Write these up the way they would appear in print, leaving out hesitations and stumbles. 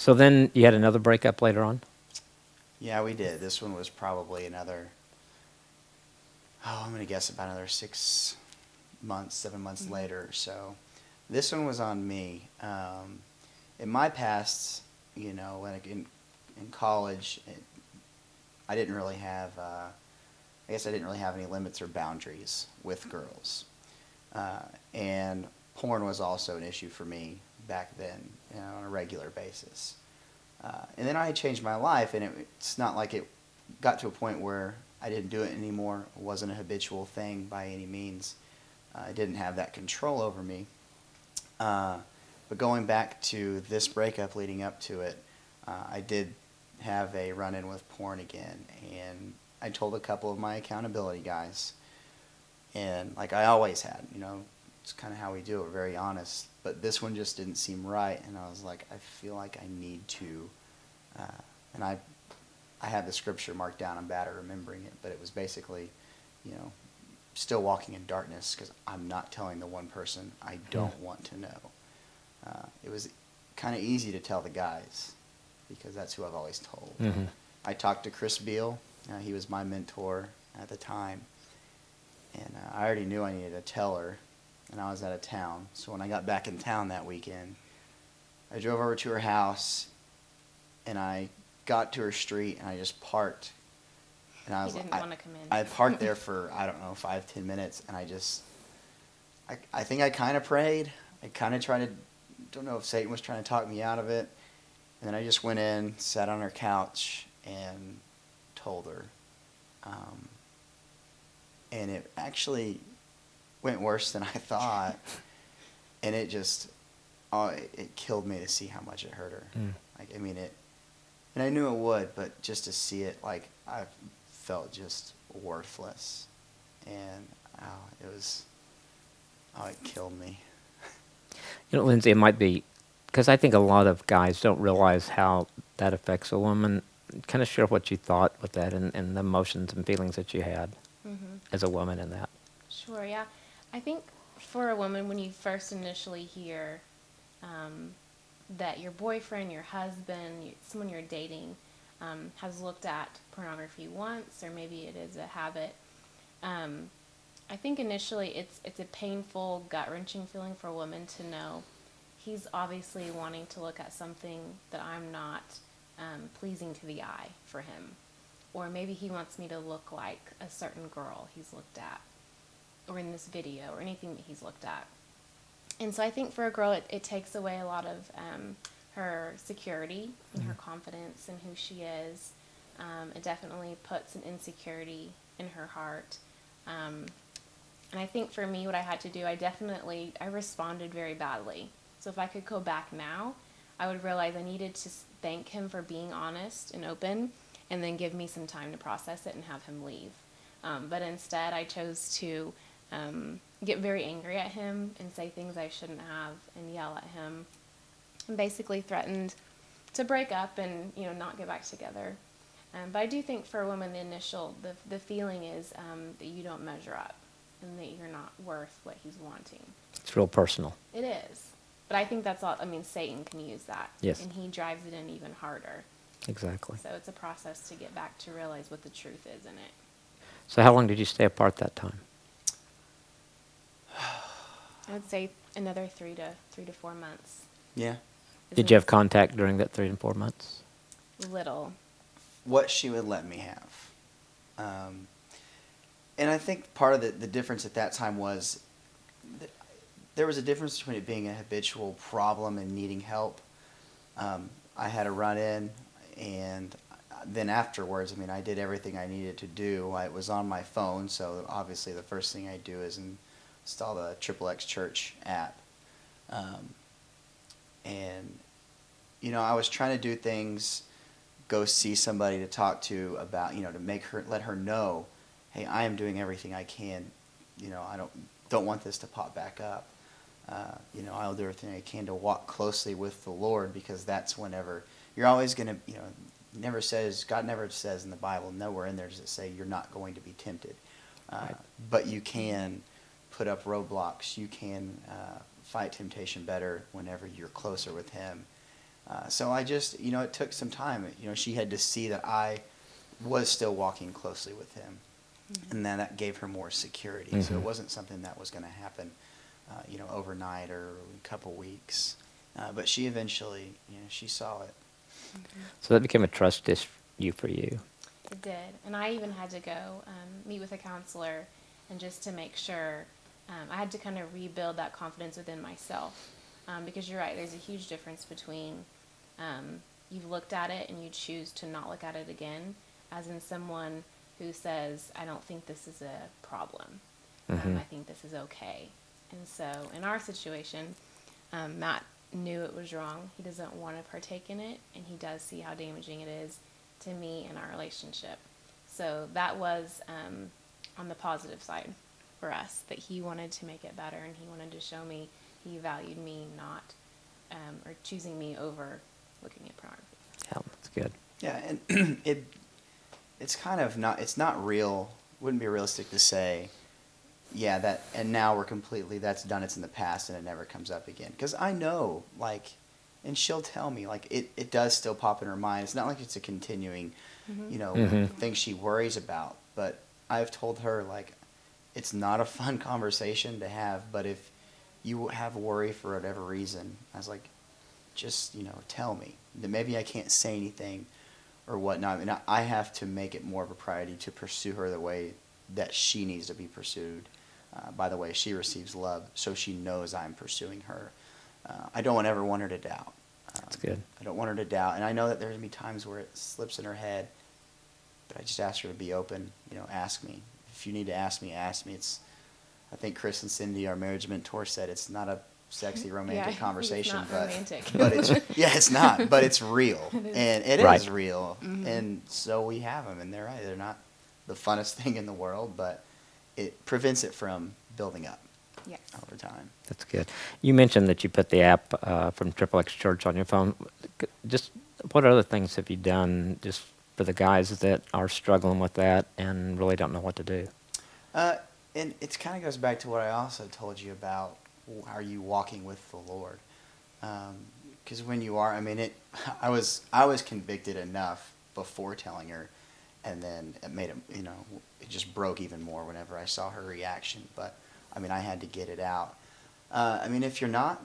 So then you had another breakup later on? Yeah, we did. This one was probably another, I'm going to guess about another 6 months, 7 months later or so. This one was on me. In my past, like in college, I didn't really have, I guess I didn't really have any limits or boundaries with girls. And porn was also an issue for me back then, on a regular basis. And then I changed my life, and it's not like it got to a point where I didn't do it anymore. It wasn't a habitual thing by any means. I didn't have that control over me. But going back to this breakup leading up to it, I did have a run-in with porn again, and I told a couple of my accountability guys, and like I always had, it's kind of how we do it, we're very honest, but this one just didn't seem right, and I was like, I feel like I need to, and I had the scripture marked down, I'm bad at remembering it, but it was basically, still walking in darkness because I'm not telling the one person I don't want to know. It was kind of easy to tell the guys because that's who I've always told. Mm-hmm. I talked to Chris Beal. He was my mentor at the time. And I already knew I needed to tell her, and I was out of town. So when I got back in town that weekend, I drove over to her house, and I got to her street, and I just parked. And I was He didn't want to come in. I parked there for, I don't know, 5-10 minutes, and I think I kind of prayed. I kind of tried to, don't know if Satan was trying to talk me out of it. And then I just went in, sat on her couch, and told her. And it actually went worse than I thought. And it just, it killed me to see how much it hurt her. And I knew it would, but just to see it, like, I felt just worthless. And, it killed me. Lindsay, it might be, because I think a lot of guys don't realize how that affects a woman. Kind of share what you thought with that and the emotions and feelings that you had as a woman in that. Sure, yeah. I think for a woman, when you first initially hear that your boyfriend, your husband, someone you're dating has looked at pornography once, or maybe it is a habit, I think initially it's a painful, gut-wrenching feeling for a woman to know he's obviously wanting to look at something that I'm not pleasing to the eye for him. Or maybe he wants me to look like a certain girl he's looked at, or in this video, or anything that he's looked at. And so I think for a girl, it takes away a lot of her security and her confidence in who she is. It definitely puts an insecurity in her heart. And I think for me, what I had to do, I responded very badly. So if I could go back now, I would realize I needed to thank him for being honest and open, and then give me some time to process it and have him leave. But instead, I chose to get very angry at him and say things I shouldn't have and yell at him, and basically threatened to break up and not get back together. But I do think for a woman, the feeling is that you don't measure up and that you're not worth what he's wanting. It's real personal. It is. But I think that's all, Satan can use that. Yes. And he drives it in even harder. Exactly. So it's a process to get back to realize what the truth is in it. So how long did you stay apart that time? I would say another 3 to 4 months. Yeah. Did you have contact during that 3 and 4 months? Little. What she would let me have. And I think part of the difference at that time was there was a difference between it being a habitual problem and needing help. I had a run-in, and then afterwards, I did everything I needed to do. It was on my phone, so obviously the first thing I do is install the XXX Church app. And, I was trying to do things, go see somebody to talk to about, to let her know, hey, I am doing everything I can. I don't want this to pop back up. I'll do everything I can to walk closely with the Lord, because that's whenever you're always going to, God never says in the Bible, nowhere in there does it say you're not going to be tempted. Right. But you can put up roadblocks. You can fight temptation better whenever you're closer with Him. So I just, it took some time. She had to see that I was still walking closely with him. And then that gave her more security. So it wasn't something that was going to happen, overnight or a couple weeks. But she eventually, she saw it. So that became a trust issue for you. It did. And I even had to go meet with a counselor, and just to make sure, I had to kind of rebuild that confidence within myself. Because you're right, there's a huge difference between you've looked at it and you choose to not look at it again, as in someone who says, I don't think this is a problem. I think this is okay. And so in our situation, Matt knew it was wrong. He doesn't want to partake in it, and he does see how damaging it is to me and our relationship. So that was on the positive side for us, that he wanted to make it better, and he wanted to show me he valued me not, or choosing me over looking at pornography. Yeah, that's good. Yeah, and it's kind of not, it's not real, wouldn't be realistic to say, yeah, that, and now we're completely, that's done, it's in the past, and it never comes up again. Because I know, and she'll tell me, it does still pop in her mind. It's not like it's a continuing, thing she worries about. But I've told her, it's not a fun conversation to have, but if you have worry for whatever reason, I was like, just, tell me. That maybe I can't say anything or whatnot. I mean, I have to make it more of a priority to pursue her the way that she needs to be pursued. By the way, she receives love, so she knows I'm pursuing her. I don't ever want her to doubt. That's good. I don't want her to doubt. And I know that there's going to be times where it slips in her head, but I just ask her to be open. Ask me. If you need to ask me, ask me. I think Chris and Cindy, our marriage mentor, said it's not a sexy romantic conversation, it's not romantic. but it's not, but it's real. And it Right. is real. And so we have them, and they're not the funnest thing in the world, but it prevents it from building up over time. That's good. You mentioned that you put the app from XXX Church on your phone. Just what other things have you done just for the guys that are struggling with that and really don't know what to do? And it kind of goes back to what I also told you about, are you walking with the Lord? Because when you are, I was convicted enough before telling her, and then it made it, it just broke even more whenever I saw her reaction. But, I had to get it out. If you're not,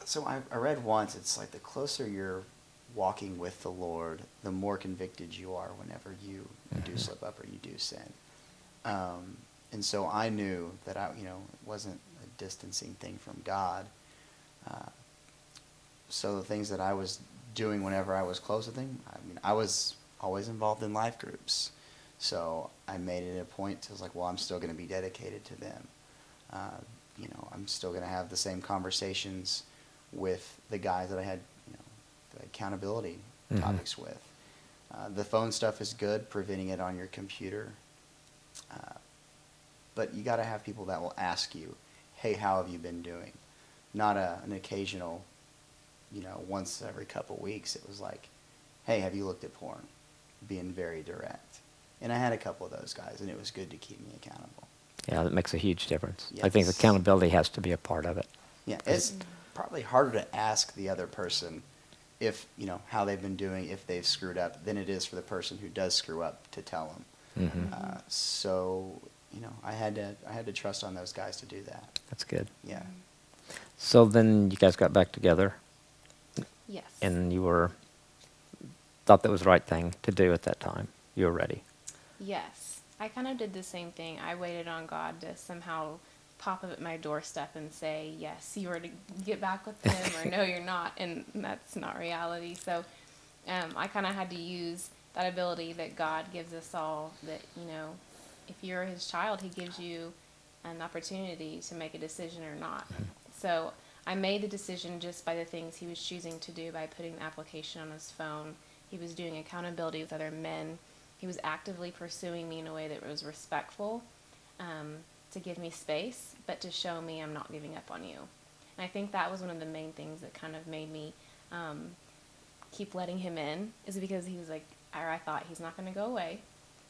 so I read once, it's like the closer you're walking with the Lord, the more convicted you are whenever you do slip up or you do sin. And so I knew that it wasn't a distancing thing from God. So the things that I was doing whenever I was close with him, I was always involved in life groups. So I made it a point to, I'm still going to be dedicated to them. I'm still going to have the same conversations with the guys that I had, the accountability topics with. The phone stuff is good, preventing it on your computer. But you got to have people that will ask you, hey, how have you been doing? Not an occasional, once every couple weeks. It was like, hey, have you looked at porn? Being very direct. And I had a couple of those guys, and it was good to keep me accountable. Yeah, that makes a huge difference. Yes. I think accountability has to be a part of it. Yeah, it's probably harder to ask the other person if, how they've been doing, if they've screwed up, than it is for the person who does screw up to tell them. So, I had to trust on those guys to do that. That's good. Yeah. So then you guys got back together. Yes. And you thought that was the right thing to do at that time. You were ready. Yes. I kind of did the same thing. I waited on God to somehow pop up at my doorstep and say, yes, you are to get back with him, or no, you're not. And that's not reality. So I kind of had to use that ability that God gives us all, that, if you're his child, he gives you an opportunity to make a decision or not. So I made the decision just by the things he was choosing to do, by putting the application on his phone. He was doing accountability with other men. He was actively pursuing me in a way that was respectful, to give me space, but to show me I'm not giving up on you. And I think that was one of the main things that kind of made me keep letting him in, is because he was like, I thought he's not going to go away.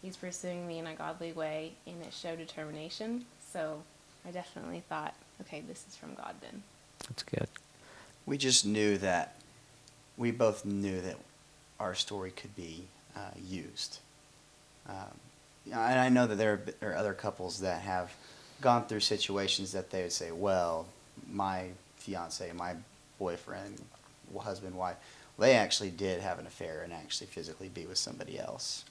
He's pursuing me in a godly way, and it showed determination. So I definitely thought, okay, this is from God then. That's good. We just knew that we both knew that our story could be used. And I know that there are other couples that have gone through situations that they would say, well, my fiance, my boyfriend, husband, wife, they actually did have an affair and actually physically be with somebody else.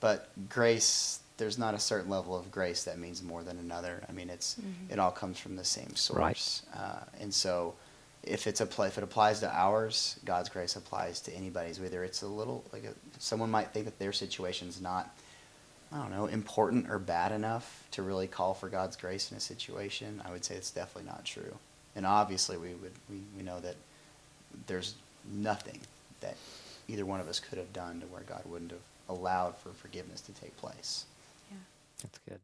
But grace, there's not a certain level of grace that means more than another. I mean, it all comes from the same source. Right. And so if it applies to ours, God's grace applies to anybody's. Whether it's a little, someone might think that their situation's not, I don't know, important or bad enough to really call for God's grace in a situation. I would say it's definitely not true. And obviously we know that there's nothing that either one of us could have done to where God wouldn't have allowed for forgiveness to take place. Yeah. That's good.